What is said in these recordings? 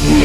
Hello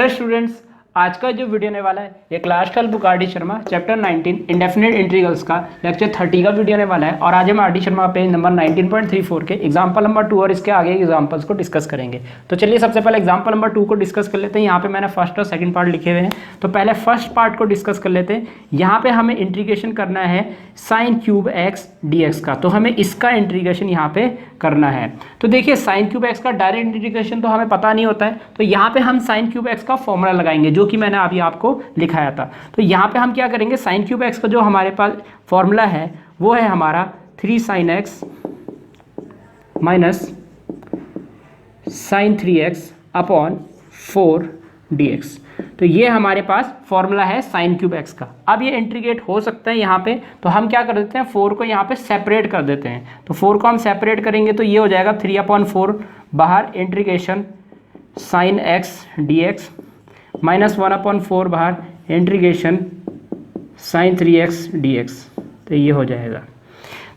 students, आज का जो वीडियो होने वाला है ये class 12 book R D Sharma chapter 19 indefinite integrals का लेक्चर 30 का वीडियो होने वाला है। और आज हम R D Sharma page number 19.34 के एग्जाम्पल नंबर 2 और इसके आगे एग्जाम्पल्स को डिस्कस करेंगे। तो चलिए सबसे पहले एग्जाम्पल नंबर 2 को डिस्कस कर लेते हैं। यहाँ पे मैंने फर्स्ट और सेकंड पार्ट लिखे हुए हैं, तो पहले फर्स्ट पार्ट को डिस्कस कर लेते हैं। यहाँ पे हमें इंटीग्रेशन करना है sine cube x D x का, तो हमें इसका इंटीग्रेशन यहाँ पे करना है। तो देखिए साइन क्यूब एक्स का डायरेक्ट इंटीग्रेशन तो हमें पता नहीं होता है, तो यहाँ पे हम साइन क्यूब एक्स का फॉर्मूला लगाएंगे जो कि मैंने अभी आपको लिखाया था। तो यहाँ पे हम क्या करेंगे, साइन क्यूब एक्स का जो हमारे पास फॉर्मूला है वो है हमारा 3 sin x minus sine 3x upon 4 dx। तो ये हमारे पास फॉर्मूला है साइन क्यूब एक्स का। अब ये इंटीग्रेट हो सकता है यहाँ पे, तो हम क्या कर देते हैं 4 को यहाँ पे सेपरेट कर देते हैं। तो 4 को हम सेपरेट करेंगे तो ये हो जाएगा 3/4 बाहर integration sine x D x minus 1/4 बाहर इंटीग्रेशन साइन 3x dx। तो ये हो जाएगा।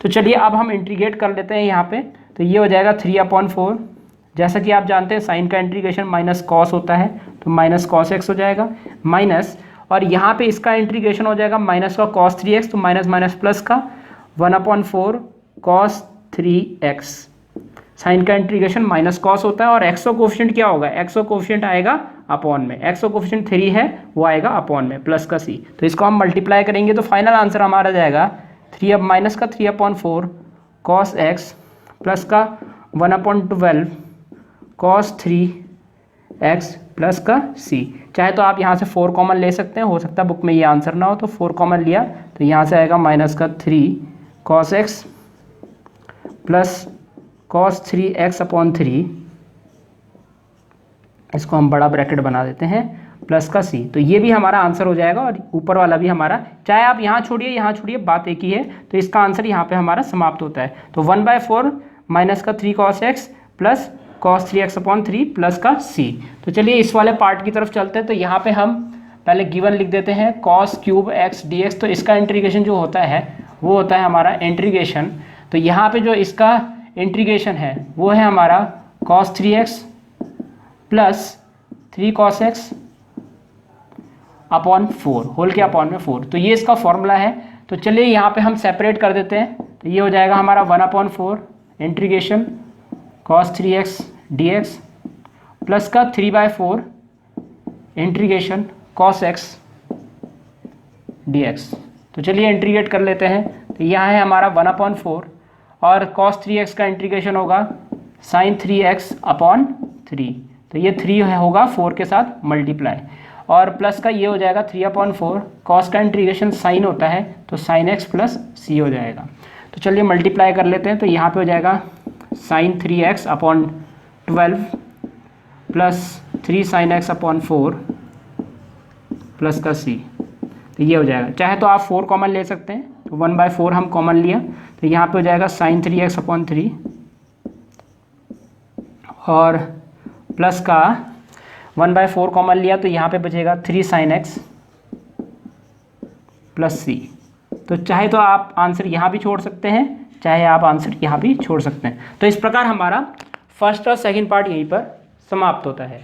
तो चलिए अब हम इंटीग्रेट कर लेते हैं यहाँ पे। तो ये हो जाएगा 3/4, जैसा कि आप जानते हैं साइन का इंटीग्रेशन माइनस कॉस होता है, तो माइनस कॉस एक्स हो जाएगा माइनस, और यहाँ पे इसका इंटीग्रेशन हो जाएगा माइनस का कॉस 3x, तो माइनस माइनस प्लस का 1/4 कॉस 3x। साइन का इंटीग्रेशन माइनस कॉस होता है और एक्स का कोफिशिएंट क्या होगा, एक्स का कोफिशिएंट आएगा अपॉन में, एक्स का कोफिशिएंट 3 है वो आएगा अपॉन में प्लस का c। तो इसको हम मल्टीप्लाई करेंगे तो फाइनल आंसर हमारा जाएगा 3 माइनस का 3/4 कॉस एक्स प्लस का 1/12 कॉस 3x प्लस का c। चाहे तो आप यहाँ से 4 कॉमन ले सकते हैं, हो सकता है बुक में ये आंसर ना हो, तो 4 कॉमन लिया तो यहाँ से आएगा माइनस का 3 cos x plus cos 3x upon 3, इसको हम बड़ा ब्रैकेट बना देते हैं प्लस का c। तो ये भी हमारा आंसर हो जाएगा और ऊपर वाला भी हमारा, चाहे आप यहाँ छोड़िए बात एक ही है, तो इसका आंसर यहाँ पे हमारा समाप्त होता है। तो 1/4 माइनस का 3 cos x plus cos 3x upon 3 plus का c। तो चलिए इस वाले पार्ट की तरफ चलते हैं। तो यहाँ पे हम पहले गिवन लिख देते हैं cos क्यूब x dx। तो इसका इंटीग्रेशन जो होता है वो होता है हमारा इंटीग्रेशन, तो यहाँ पे जो इसका इंटीग्रेशन है वो है हमारा cos 3x plus 3 cos x upon 4 whole के अपॉन में 4। तो ये इसका फॉर्मूला है। तो चलिए यहाँ पे हम सेपरेट कर देते हैं। तो ये हो जाएगा हमारा 1/4 integration cos 3x dx plus का 3/4 इंटीग्रेशन cos x dx। तो चलिए इंटीग्रेट कर लेते हैं। तो यहाँ है हमारा 1/4 और cos 3x का इंटीग्रेशन होगा साइन 3x अपॉन 3। तो ये 3 होगा 4 के साथ मल्टीप्लाई, और प्लस का ये हो जाएगा 3/4 cos का इंटीग्रेशन साइन होता है तो साइन x प्लस c हो जाएगा। तो चलिए मल्टीप्लाई कर लेते हैं। तो यहाँ पे हो जाएगा sine 3x upon 12 plus 3 sin x upon 4 plus का c। तो ये हो जाएगा। चाहे तो आप 4 कॉमन ले सकते हैं, तो 1/4 हम कॉमन लिया तो यहाँ पे हो जाएगा साइन 3x अपॉन 3 और प्लस का 1/4 कॉमन लिया तो यहाँ पे बचेगा 3 sin x प्लस c। तो चाहे तो आप आंसर यहाँ भी छोड़ सकते हैं, चाहे आप आंसर यहाँ भी छोड़ सकते हैं। तो इस प्रकार हमारा फर्स्ट और सेकंड पार्ट यहीं पर समाप्त होता है।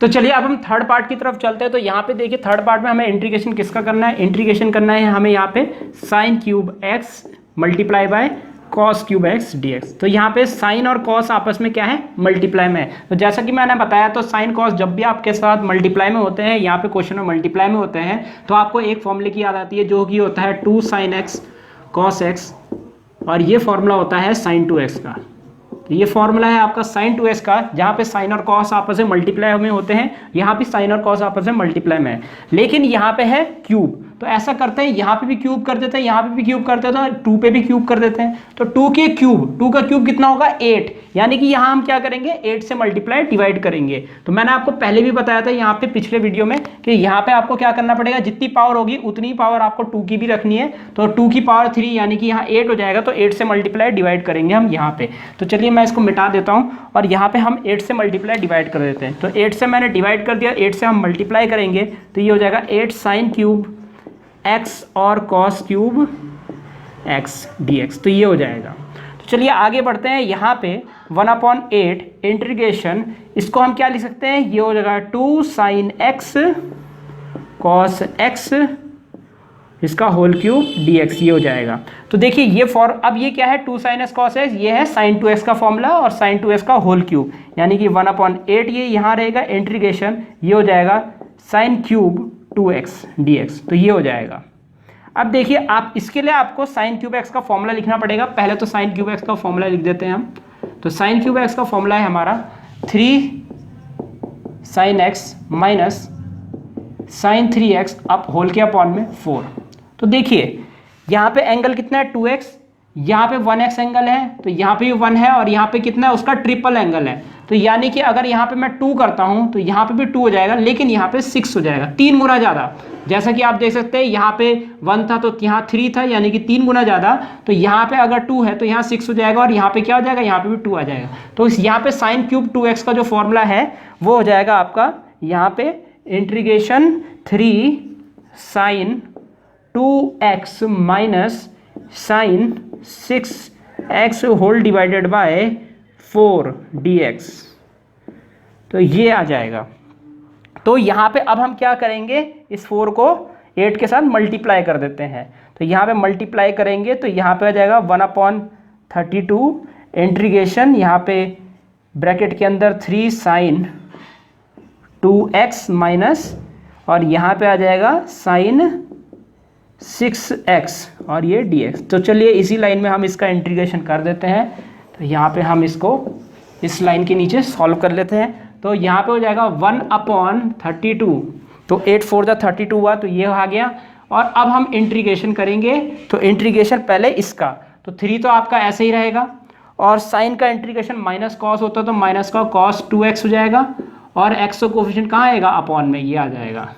तो चलिए अब हम थर्ड पार्ट की तरफ चलते हैं। तो यहाँ पे देखिए थर्ड पार्ट में हमें इंटीग्रेशन किसका करना है, इंटीग्रेशन करना है हमें यहाँ पे sign cube x multiply by cos cube x dx। तो यहाँ पे साइन और कॉस आपस में क्या है, मल्टीप्लाई में है। तो जैसा कि मैंने बताया, तो साइन कॉस जब भी आपके साथ मल्टीप्लाई में होते हैं, यहाँ पे क्वेश्चन में मल्टीप्लाई में होते हैं, तो आपको एक फॉर्मूले की याद आती है जो कि होता है 2 sin x cos x, और ये फॉर्मूला होता है sin 2x का। तो ये फॉर्मूला है आपका sin 2x का, जहाँ पे साइन और कॉस आपस में मल्टीप्लाई में होते हैं, यहाँ पे साइन और कॉस आपस में मल्टीप्लाई में है, लेकिन यहाँ पे है क्यूब। तो ऐसा करते हैं, यहाँ पे भी क्यूब कर देते हैं, यहाँ पे भी क्यूब कर देते हैं, 2 पे भी क्यूब कर देते हैं। तो 2 के क्यूब, 2 का क्यूब कितना होगा 8, यानी कि यहाँ हम क्या करेंगे 8 से मल्टीप्लाई डिवाइड करेंगे। तो मैंने आपको पहले भी बताया था यहाँ पे पिछले वीडियो में कि यहाँ पे आपको क्या करना पड़ेगा, जितनी पावर होगी उतनी पावर आपको 2 की भी रखनी है। तो 2 की पावर 3 यानी कि यहाँ 8 हो जाएगा, तो 8 से मल्टीप्लाई डिवाइड करेंगे हम यहाँ पे। तो चलिए मैं इसको मिटा देता हूँ और यहाँ पे हम 8 से मल्टीप्लाई डिवाइड कर देते हैं। तो 8 से मैंने डिवाइड कर दिया, 8 से हम मल्टीप्लाई करेंगे तो ये हो जाएगा 8 sin क्यूब x और cos cube x D x. तो ये हो जाएगा। तो चलिए आगे बढ़ते हैं। यहाँ पे 1/8 इंटीग्रेशन, इसको हम क्या लिख सकते हैं, ये हो जाएगा 2 sin x cos x इसका होल क्यूब dx, ये हो जाएगा। तो देखिए ये अब ये क्या है, 2 sin x cos x, ये है sin 2x का फॉर्मूला और sin 2x का होल क्यूब, यानी कि 1/8 ये यहाँ रहेगा इंटीग्रेशन, ये हो जाएगा sin क्यूब 2x dx। तो ये हो जाएगा। अब देखिए आप इसके लिए आपको sin क्यूब x का फॉर्मूला लिखना पड़ेगा। पहले तो sin क्यूब x का फॉर्मूला लिख देते हैं हम। तो sin क्यूब x का फॉर्मूला है हमारा 3 sin x minus sin 3x अब होल के अपॉन में 4। तो देखिए यहाँ पे एंगल कितना है 2x, यहाँ पे 1x एंगल है, तो यहाँ पे भी 1 है और यहाँ पे कितना है उसका ट्रिपल एंगल है। तो यानी कि अगर यहाँ पे मैं 2 करता हूँ तो यहाँ पे भी 2 हो जाएगा, लेकिन यहाँ पे 6 हो जाएगा, 3 गुना ज़्यादा। जैसा कि आप देख सकते हैं यहाँ पे 1 था तो यहाँ 3 था, यानी कि 3 गुना ज़्यादा। तो यहाँ पे अगर 2 है तो यहाँ 6 हो जाएगा और यहाँ पे क्या हो जाएगा, यहाँ पे भी 2 आ जाएगा। तो यहाँ पे साइन क्यूब 2x का जो फॉर्मूला है वो हो जाएगा आपका यहाँ पे integration 3 sin 2x minus sine 6x whole divided by 4 dx। तो ये आ जाएगा। तो यहाँ पे अब हम क्या करेंगे, इस 4 को 8 के साथ मल्टीप्लाई कर देते हैं। तो यहाँ पे मल्टीप्लाई करेंगे तो यहाँ पे आ जाएगा 1/32 इंटीग्रेशन, यहाँ पे ब्रैकेट के अंदर 3 sin 2x माइनस और यहाँ पे आ जाएगा sin 6x और ये dx। तो चलिए इसी लाइन में हम इसका इंटीग्रेशन कर देते हैं। तो यहाँ पे हम इसको इस लाइन के नीचे सॉल्व कर लेते हैं। तो यहाँ पे हो जाएगा 1/32, तो 8 4 जा 32 हुआ, तो ये आ गया। और अब हम इंटीग्रेशन करेंगे। तो इंटीग्रेशन पहले इसका, तो 3 तो आपका ऐसे ही रहेगा और साइन का इंटीग्रेशन माइनस कॉस होता है तो माइनस का cos 2x हो जाएगा और x का कोफिशिएंट कहाँ आएगा, अपॉन में, ये आ जाएगा।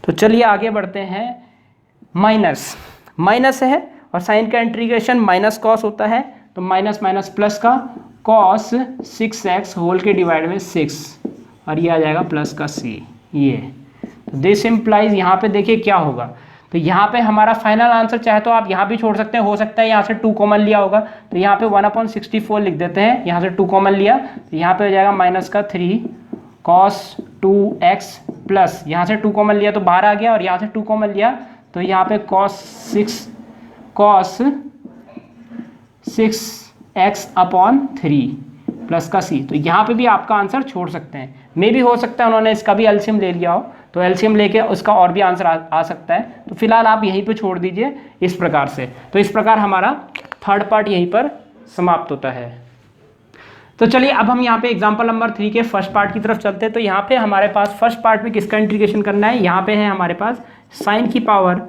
तो चलिए आगे बढ़ते हैं। माइनस है और साइन का इंटीग्रेशन माइनस कॉस होता है, तो माइनस माइनस प्लस का cos 6x होल के डिवाइड में 6 और ये आ जाएगा प्लस का c। ये तो दिस इम्प्लाइज, यहाँ पे देखिए क्या होगा। तो यहाँ पे हमारा फाइनल आंसर, चाहे तो आप यहाँ भी छोड़ सकते हैं, हो सकता है यहाँ से 2 कॉमन लिया होगा, तो यहाँ पे 1/64 लिख देते हैं, यहाँ से 2 कॉमन लिया तो यहाँ पे हो जाएगा माइनस का 3 cos 2x प्लस यहाँ से 2 कॉमन लिया तो बाहर आ गया और यहाँ से 2 कॉमन लिया तो यहाँ पे cos 6x अपॉन 3 प्लस का c। तो यहाँ पे भी आपका आंसर छोड़ सकते हैं, मे भी हो सकता है उन्होंने इसका भी एलसीएम ले लिया हो, तो एलसीएम लेके उसका और भी आंसर आ सकता है। तो फिलहाल आप यहीं पे छोड़ दीजिए इस प्रकार से। तो इस प्रकार हमारा थर्ड पार्ट यहीं पर समाप्त होता है। तो चलिए अब हम यहाँ पे एग्जांपल नंबर 3 के फर्स्ट पार्ट की तरफ चलते हैं। तो यहाँ पे हमारे पास फर्स्ट पार्ट में किसका इंटीग्रेशन करना है, यहाँ पे है हमारे पास साइन की पावर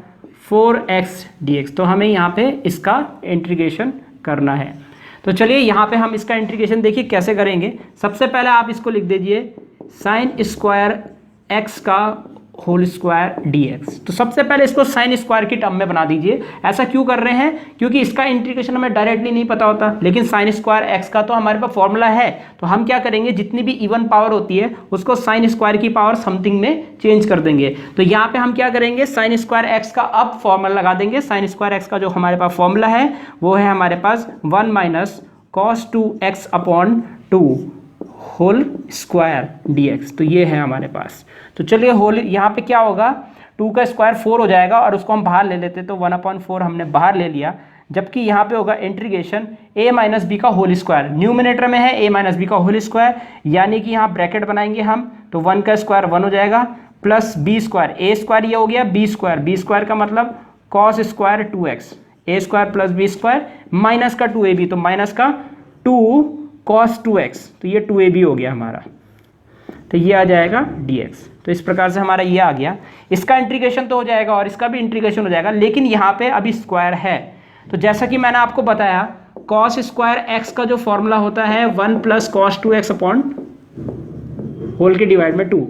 4x dx। तो हमें यहाँ पे इसका इंटीग्रेशन करना है। तो चलिए यहाँ पे हम इसका इंटीग्रेशन देखिए कैसे करेंगे। सबसे पहले आप इसको लिख दीजिए साइन स्क्वायर x का होल स्क्वायर dx। तो सबसे पहले इसको साइन स्क्वायर की टर्म में बना दीजिए। ऐसा क्यों कर रहे हैं, क्योंकि इसका इंटीग्रेशन हमें डायरेक्टली नहीं पता होता, लेकिन साइन स्क्वायर x का तो हमारे पास फॉर्मूला है। तो हम क्या करेंगे, जितनी भी इवन पावर होती है उसको साइन स्क्वायर की पावर समथिंग में चेंज कर देंगे। तो यहाँ पे हम क्या करेंगे, साइन स्क्वायर x का अब फॉर्मूला लगा देंगे। साइन स्क्वायर x का जो हमारे पास फॉर्मूला है वो है हमारे पास 1 minus cos 2x upon 2 whole square dx। तो ये है हमारे पास। तो चलिए होल यहाँ पे क्या होगा, 2 का स्क्वायर 4 हो जाएगा और उसको हम बाहर ले लेते, तो 1/4 हमने बाहर ले लिया। जबकि यहाँ पे होगा इंटीग्रेशन a माइनस बी का होल स्क्वायर, न्यूमिनेटर में है a माइनस बी का होल स्क्वायर, यानी कि यहाँ ब्रैकेट बनाएंगे हम, तो 1 का स्क्वायर 1 हो जाएगा plus b square, a square ये हो गया, b स्क्वायर का मतलब cos square 2x, a square plus b square minus का 2ab, तो माइनस का 2 cos 2x, तो ये 2ab हो गया हमारा। तो ये आ जाएगा dx। तो इस प्रकार से हमारा ये आ गया। इसका इंटीग्रेशन तो हो जाएगा और इसका भी इंटीग्रेशन हो जाएगा, लेकिन यहाँ पे अभी स्क्वायर है। तो जैसा कि मैंने आपको बताया cos स्क्वायर x का जो फॉर्मूला होता है 1 plus cos 2x upon whole के डिवाइड में 2।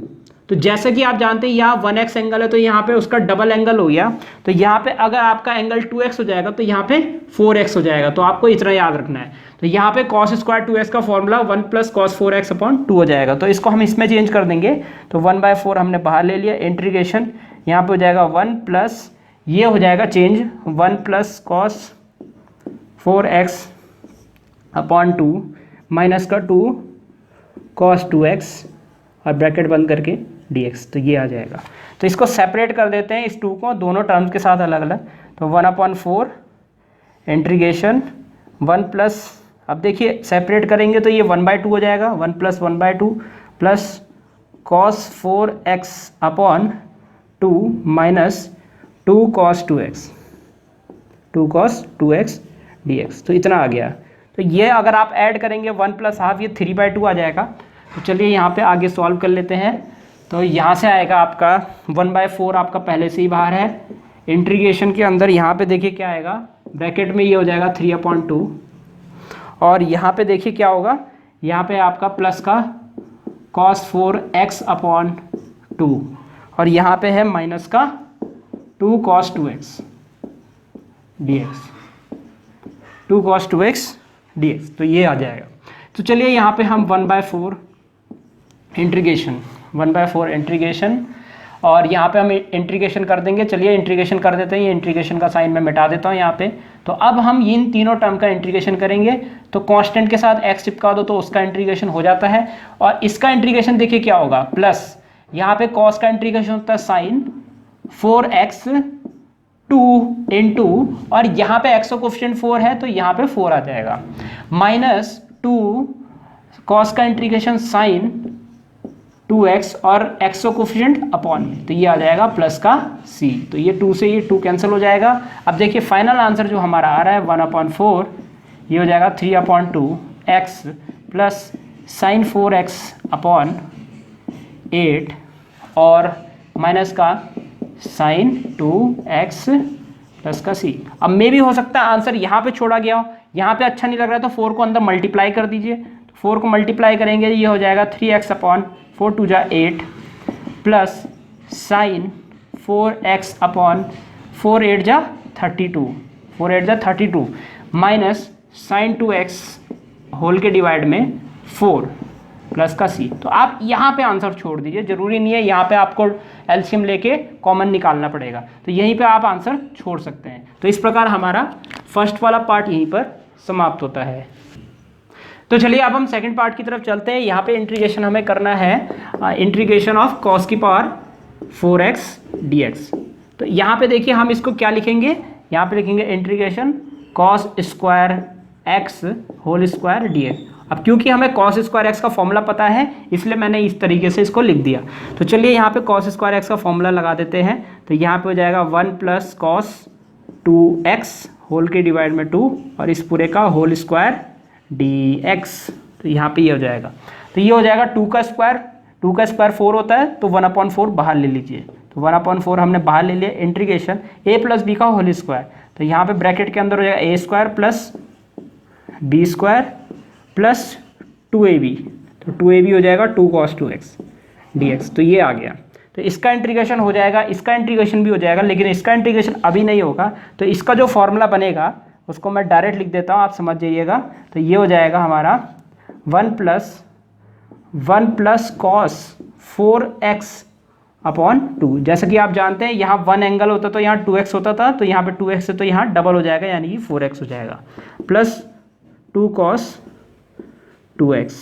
तो जैसे कि आप जानते हैं यहाँ 1x एंगल है तो यहाँ पे उसका डबल एंगल हो गया। तो यहाँ पे अगर आपका एंगल 2x हो जाएगा तो यहाँ पे 4x हो जाएगा। तो आपको इतना याद रखना है। तो यहाँ पे cos स्क्वायर 2x का formula 1 plus cos 4x upon 2 हो जाएगा। तो इसको हम इसमें चेंज कर देंगे। तो 1/4 हमने बाहर ले लिया, इंटीग्रेशन यहाँ पे हो जाएगा 1 प्लस, ये हो जाएगा change 1 plus cos 4x upon 2 minus का 2 cos 2x और ब्रैकेट बंद करके dx, तो ये आ जाएगा। तो इसको सेपरेट कर देते हैं, इस 2 को दोनों टर्म्स के साथ अलग अलग। तो 1/4 इंटीग्रेशन 1 प्लस, अब देखिए सेपरेट करेंगे तो ये 1/2 हो जाएगा, 1 + 1/2 plus cos 4x upon 2 minus 2 cos 2x dx, तो इतना आ गया। तो ये अगर आप ऐड करेंगे 1 + ½ ये 3/2 आ जाएगा। तो चलिए यहाँ पे आगे सॉल्व कर लेते हैं। तो यहाँ से आएगा आपका 1/4 आपका पहले से ही बाहर है, इंटीग्रेशन के अंदर यहाँ पे देखिए क्या आएगा, ब्रैकेट में ये हो जाएगा 3/2 और यहाँ पे देखिए क्या होगा, यहाँ पे आपका प्लस का cos 4x अपॉन 2 और यहाँ पे है माइनस का 2 cos 2x dx, 2 cos 2x dx, तो ये आ जाएगा। तो चलिए यहाँ पे हम 1/4 इंटीग्रेशन और यहाँ पे हम इंटीग्रेशन कर देंगे। चलिए इंटीग्रेशन कर देते हैं, ये इंटीग्रेशन का साइन मैं मिटा देता हूँ यहाँ पे। तो अब हम इन तीनों टर्म का इंटीग्रेशन करेंगे, तो कांस्टेंट के साथ x चिपका दो तो उसका इंटीग्रेशन हो जाता है और इसका इंटीग्रेशन देखिए क्या होगा, प्लस यहाँ पे cos का इंटीग्रेशन होता है साइन 4x 2 इंटू और यहाँ पे x का कोफिशिएंट 4 है तो यहाँ पे 4 आ जाएगा, माइनस 2 cos का इंटीग्रेशन साइन 2x और x का कोफिशिएंट अपॉन में, तो ये आ जाएगा प्लस का c। तो ये 2 से ये 2 कैंसिल हो जाएगा। अब देखिए फाइनल आंसर जो हमारा आ रहा है 1/4, ये हो जाएगा 3/2 x plus sign 4x upon 8 और माइनस का साइन 2x प्लस का c। अब मे भी हो सकता है आंसर यहाँ पे छोड़ा गया हो, यहाँ पे अच्छा नहीं लग रहा है तो 4 को अंदर मल्टीप्लाई कर दीजिए। तो 4 को मल्टीप्लाई करेंगे ये हो जाएगा 3x upon 4 × 2 = 8 plus sign 4x upon 4 × 8 = 32, 4 × 8 = 32 minus sign 2x whole के डिवाइड में 4 प्लस का c। तो आप यहाँ पे आंसर छोड़ दीजिए, जरूरी नहीं है यहाँ पे आपको एलसीएम लेके कॉमन निकालना पड़ेगा, तो यहीं पे आप आंसर छोड़ सकते हैं। तो इस प्रकार हमारा फर्स्ट वाला पार्ट यहीं पर समाप्त होता है। तो चलिए अब हम सेकंड पार्ट की तरफ चलते हैं। यहाँ पे इंटीग्रेशन हमें करना है इंटीग्रेशन ऑफ cos की पावर 4x dx। तो यहाँ पे देखिए हम इसको क्या लिखेंगे, यहाँ पे लिखेंगे integration cos square x whole square dx। अब क्योंकि हमें cos स्क्वायर x का फॉर्मूला पता है इसलिए मैंने इस तरीके से इसको लिख दिया। तो चलिए यहाँ पे cos स्क्वायर x का फॉर्मूला लगा देते हैं। तो यहाँ पे हो जाएगा 1 + cos 2x होल के डिवाइड में 2 और इस पूरे का होल स्क्वायर dx। तो यहाँ पे ये हो जाएगा, तो ये हो जाएगा 2 का स्क्वायर 4 होता है तो 1/4 बाहर ले लीजिए। तो 1/4 हमने बाहर ले लिया, इंटीग्रेशन a + b का होल स्क्वायर। तो यहाँ पे ब्रैकेट के अंदर हो जाएगा a² plus b² plus 2ab, तो 2ab हो जाएगा 2 cos 2x dx। तो ये आ गया, तो इसका इंटीग्रेशन हो जाएगा, इसका इंटीग्रेशन भी हो जाएगा, लेकिन इसका इंटीग्रेशन अभी नहीं होगा। तो इसका जो फॉर्मूला बनेगा उसको मैं डायरेक्ट लिख देता हूँ, आप समझ जाइएगा। तो ये हो जाएगा हमारा 1 + cos 4x अपॉन 2। जैसा कि आप जानते हैं यहाँ 1 एंगल होता तो यहाँ 2x होता था, तो यहाँ पे 2x है तो यहाँ डबल हो जाएगा यानी कि 4x हो जाएगा प्लस 2 cos 2x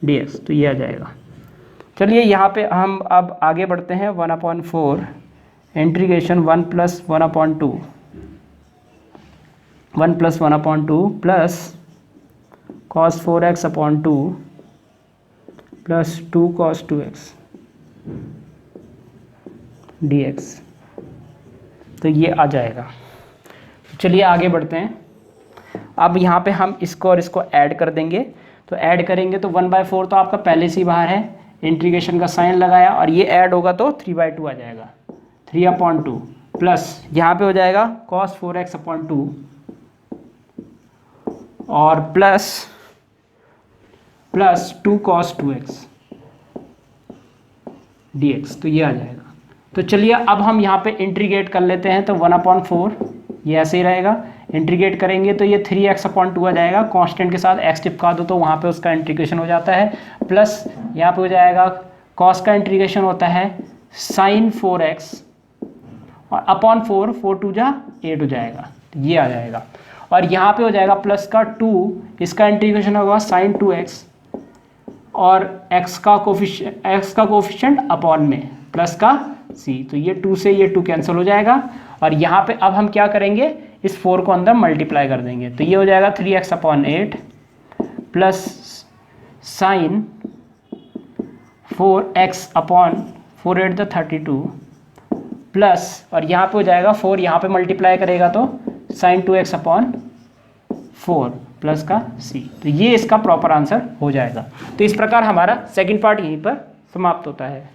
dx। तो ये आ जाएगा। चलिए यहाँ पे हम अब आगे बढ़ते हैं। 1/4 integration 1 + 1/2 plus cos 4x upon 2 plus 2 cos 2x dx। तो ये आ जाएगा। चलिए आगे बढ़ते हैं। अब यहाँ पे हम इसको और इसको ऐड कर देंगे। तो ऐड करेंगे तो 1/4 तो आपका पहले से ही बाहर है, इंटीग्रेशन का साइन लगाया और ये ऐड होगा तो 3/2 आ जाएगा, 3/2 प्लस यहाँ पे हो जाएगा cos 4x अपॉन 2 और प्लस 2 cos 2x dx। तो ये आ जाएगा। तो चलिए अब हम यहाँ पे इंटीग्रेट कर लेते हैं। तो 1/4 ये ऐसे ही रहेगा, इंटीग्रेट करेंगे तो ये 3x अपॉन 2 आ जाएगा, कांस्टेंट के साथ x चिपका दो तो वहाँ पे उसका इंटीग्रेशन हो जाता है, प्लस यहाँ पे हो जाएगा cos का इंटीग्रेशन होता है sin 4x और अपॉन 4 × 2 = 8 हो जाएगा। तो ये आ जाएगा। और यहाँ पे हो जाएगा प्लस का 2, इसका इंटीग्रेशन होगा साइन 2x और x का कोफिशिएंट अपॉन में प्लस का c, तो ये 2 से ये 2 कैंसिल हो जाएगा। और यहाँ पे अब हम क्या करेंगे, इस 4 को अंदर मल्टीप्लाई कर देंगे, तो ये हो जाएगा 3x upon 8 plus sign 4x upon 4 8 the 32 plus, और यहाँ पे हो जाएगा 4, यहाँ पे मल्टीप्लाई करेगा तो साइन 2x अपॉन 4 प्लस का c, तो ये इसका प्रॉपर आंसर हो जाएगा। तो इस प्रकार हमारा सेकंड पार्ट यहीं पर समाप्त होता है।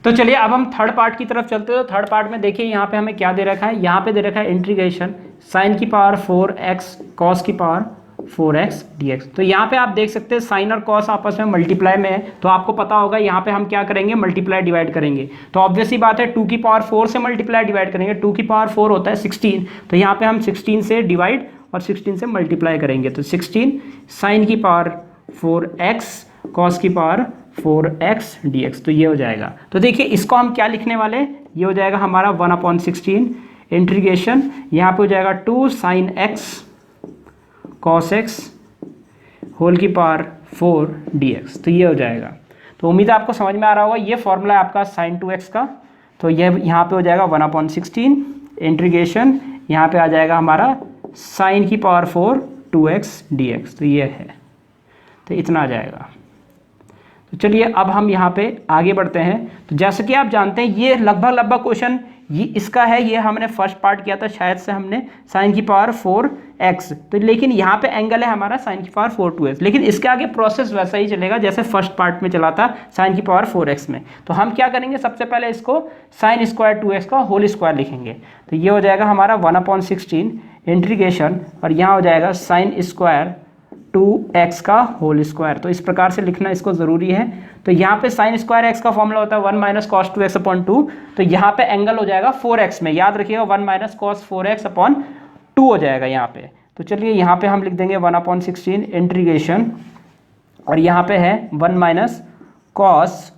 तो चलिए अब हम थर्ड पार्ट की तरफ चलते हैं। तो थर्ड पार्ट में देखिए यहाँ पे हमें क्या दे रखा है, यहाँ पे दे रखा है इंटीग्रेशन साइन की पावर 4x कॉस की पावर 4x dx। तो यहाँ पे आप देख सकते हैं साइन और कॉस आपस में मल्टीप्लाई में है, तो आपको पता होगा यहाँ पे हम क्या करेंगे, मल्टीप्लाई डिवाइड करेंगे। तो ऑब्वियसली बात है 2 की पावर 4 से मल्टीप्लाई डिवाइड करेंगे, 2 की पावर 4 होता है 16, तो यहाँ पे हम 16 से डिवाइड और 16 से मल्टीप्लाई करेंगे, तो 16 साइन की पावर 4x कॉस की पावर 4x dx, तो ये हो जाएगा। तो देखिए इसको हम क्या लिखने वाले हैं, ये हो जाएगा हमारा 1/16 इंटीग्रेशन, यहाँ पे हो जाएगा 2 sine x cos x whole की पावर 4 dx, तो ये हो जाएगा। तो उम्मीद है आपको समझ में आ रहा होगा, ये फॉर्मूला है आपका साइन 2x का। तो ये यहाँ पे हो जाएगा 1/16 इंटीग्रेशन, यहाँ पे आ जाएगा हमारा साइन की पावर 4 2x dx, तो ये है, तो इतना आ जाएगा। तो चलिए अब हम यहाँ पे आगे बढ़ते हैं। तो जैसे कि आप जानते हैं ये लगभग क्वेश्चन ये इसका है, ये हमने फर्स्ट पार्ट किया था शायद से हमने साइन की पावर 4x, तो लेकिन यहाँ पे एंगल है हमारा साइन की पावर 4 2x, लेकिन इसके आगे प्रोसेस वैसा ही चलेगा जैसे फर्स्ट पार्ट में चला था साइन की पावर 4x में। तो हम क्या करेंगे, सबसे पहले इसको साइन स्क्वायर 2x का होल स्क्वायर लिखेंगे, तो ये हो जाएगा हमारा 1/16 इंटीग्रेशन, और यहाँ हो जाएगा साइन स्क्वायर 2x का होल स्क्वायर। तो इस प्रकार से लिखना इसको ज़रूरी है। तो यहाँ पे साइन स्क्वायर x का फॉर्मूला होता है 1 माइनस कॉस 2x अपॉन 2, तो यहाँ पे एंगल हो जाएगा 4x में, याद रखिएगा 1 माइनस कॉस 4x अपॉन 2 हो जाएगा यहाँ पे। तो चलिए यहाँ पे हम लिख देंगे 1/16 इंटीग्रेशन, और यहाँ पे है 1 माइनस कॉस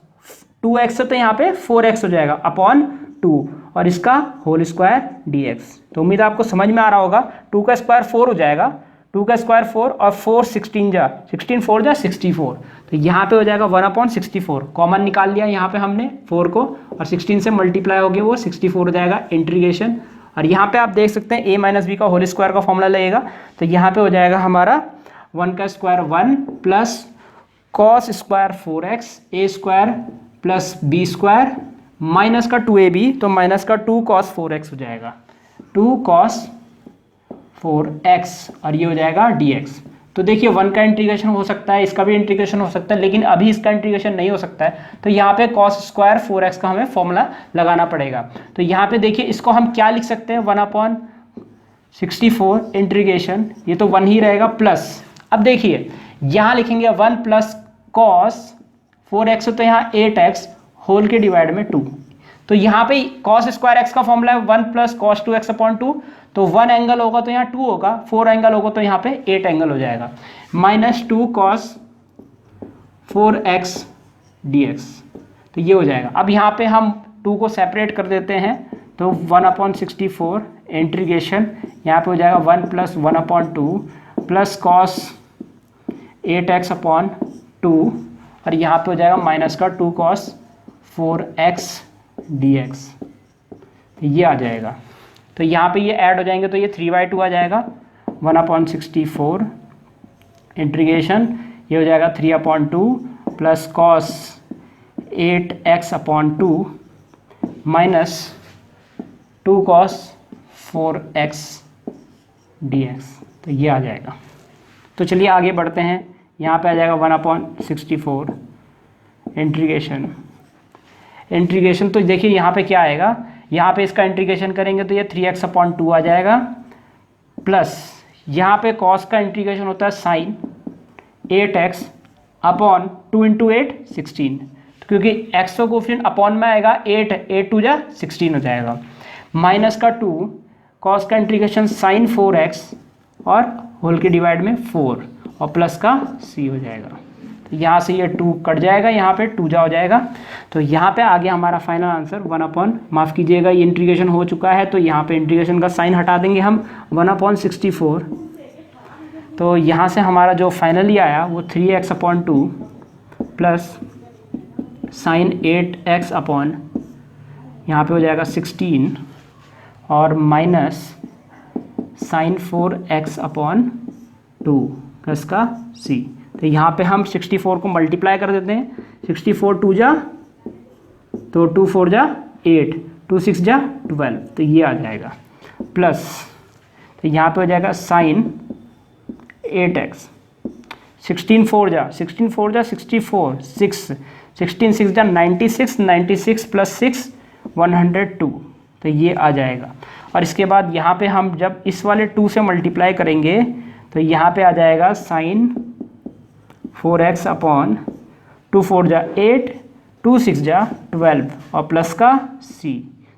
2x, तो यहाँ पे 4x हो जाएगा अपॉन 2 और इसका होल स्क्वायर dx। तो उम्मीद आपको समझ में आ रहा होगा। 2 का स्क्वायर 4 हो जाएगा, 2 का स्क्वायर 4 और 4 16 जा 4 जा 64, तो यहाँ पे हो जाएगा 1/64, कॉमन निकाल लिया यहाँ पे हमने 4 को, और 16 से मल्टीप्लाई हो गया वो 64 हो जाएगा इंटीग्रेशन। और यहाँ पे आप देख सकते हैं a माइनस बी का होल स्क्वायर का फॉर्मूला लगेगा, तो यहाँ पे हो जाएगा हमारा 1 का square 1 plus cos square 4x a square plus b square minus का 2ab, तो माइनस का 2 कॉस 4x हो जाएगा, 2 कॉस 4x, और ये हो जाएगा dx। तो देखिए 1 का इंटीग्रेशन हो सकता है, इसका भी इंटीग्रेशन हो सकता है, लेकिन अभी इसका इंटीग्रेशन नहीं हो सकता है, तो यहाँ पे cos स्क्वायर 4x का हमें फॉर्मूला लगाना पड़ेगा। तो यहाँ पे देखिए इसको हम क्या लिख सकते हैं, 1/64 इंटीग्रेशन, ये तो 1 ही रहेगा, प्लस अब देखिए यहाँ लिखेंगे 1 प्लस कॉस 4x, तो यहाँ 8x होल के डिवाइड में 2, तो यहाँ पे cos स्क्वायर x का फॉर्मूला है 1 प्लस कॉस 2x अपॉन 2, तो 1 एंगल होगा तो यहाँ 2 होगा, 4 एंगल होगा तो यहाँ पे 8 एंगल हो जाएगा, माइनस 2 कॉस 4x dx, तो ये हो जाएगा। अब यहाँ पे हम 2 को सेपरेट कर देते हैं, तो 1/64 इंटीग्रेशन, यहाँ पे हो जाएगा 1 plus 1/2 plus cos 8x upon 2, और यहाँ पे हो जाएगा माइनस का 2 कॉस 4x dx, ये आ जाएगा। तो यहाँ पे ये ऐड हो जाएंगे तो ये 3/2 आ जाएगा, 1/64 इंटीग्रेशन, ये हो जाएगा 3/2 plus cos 8x upon 2 minus 2 cos 4x dx, तो ये आ जाएगा। तो चलिए आगे बढ़ते हैं, यहाँ पे आ जाएगा 1/64 इंटीग्रेशन, तो देखिए यहाँ पे क्या आएगा, यहाँ पे इसका इंटीग्रेशन करेंगे तो ये 3x अपॉन 2 आ जाएगा, प्लस यहाँ पे कॉस का इंटीग्रेशन होता है साइन 8x अपॉन 2 × 8 16, तो क्योंकि x का कोफिशिएंट अपॉन में आएगा 8 2 जा 16 हो जाएगा, माइनस का 2 कॉस का इंटीग्रेशन साइन 4x और होल के डिवाइड में 4 और प्लस का c हो जाएगा। तो यहाँ से ये 2 कट जाएगा, यहाँ पे 2 जा हो जाएगा। तो यहाँ पे आ गया हमारा फाइनल आंसर 1 माफ़ कीजिएगा ये इंटीग्रेशन हो चुका है, तो यहाँ पे इंटीग्रेशन का साइन हटा देंगे हम 1/64। तो यहाँ से हमारा जो फाइनली आया वो 3x/2 plus sign 8x upon यहाँ पे हो जाएगा 16 और माइनस साइन 4x/2 प्लस का c। तो यहाँ पे हम 64 को मल्टीप्लाई कर देते हैं, 64 2 जा तो 2 4 जा 8, 2 6 जा 12, तो ये आ जाएगा प्लस, तो यहाँ पे हो जाएगा साइन 8x, 16 4 जा 64 6, 16 6 जा 96, 96 प्लस 6 102, तो ये आ जाएगा। और इसके बाद यहाँ पे हम जब इस वाले 2 से मल्टीप्लाई करेंगे तो यहाँ पे आ जाएगा साइन 4x/2 4 जा 8, 2 6 जा 12 और प्लस का c।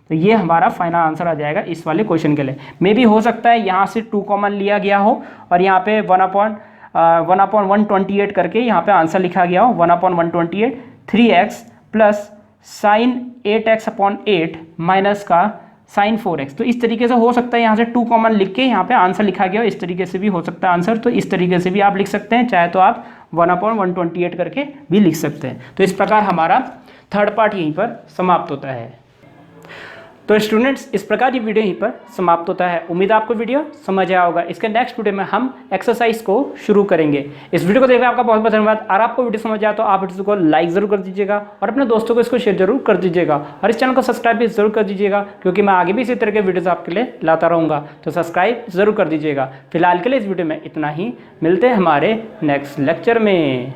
तो ये हमारा फाइनल आंसर आ जाएगा इस वाले क्वेश्चन के लिए। मे भी हो सकता है यहाँ से 2 कॉमन लिया गया हो और यहाँ पे 1/128 करके यहाँ पे आंसर लिखा गया हो 1/128 3x plus sign 8x/8 minus का साइन 4x। तो इस तरीके से हो सकता है यहाँ से 2 कॉमन लिख के यहाँ पे आंसर लिखा गया हो, इस तरीके से भी हो सकता है आंसर। तो इस तरीके से भी आप लिख सकते हैं, चाहे तो आप 1/128 करके भी लिख सकते हैं। तो इस प्रकार हमारा थर्ड पार्ट यहीं पर समाप्त होता है। तो स्टूडेंट्स इस प्रकार ये वीडियो यहीं पर समाप्त होता है। उम्मीद है आपको वीडियो समझ आया होगा। इसके नेक्स्ट वीडियो में हम एक्सरसाइज को शुरू करेंगे। इस वीडियो को देखने आपका बहुत बहुत धन्यवाद। अगर आपको वीडियो समझ आया तो आप वीडियो को लाइक ज़रूर कर दीजिएगा और अपने दोस्तों को इसको शेयर जरूर कर दीजिएगा और इस चैनल को सब्सक्राइब भी जरूर कर दीजिएगा, क्योंकि मैं आगे भी इसी तरह के वीडियोज़ आपके लिए लाता रहूँगा। तो सब्सक्राइब जरूर कर दीजिएगा। फिलहाल के लिए इस वीडियो में इतना ही, मिलते हैं हमारे नेक्स्ट लेक्चर में।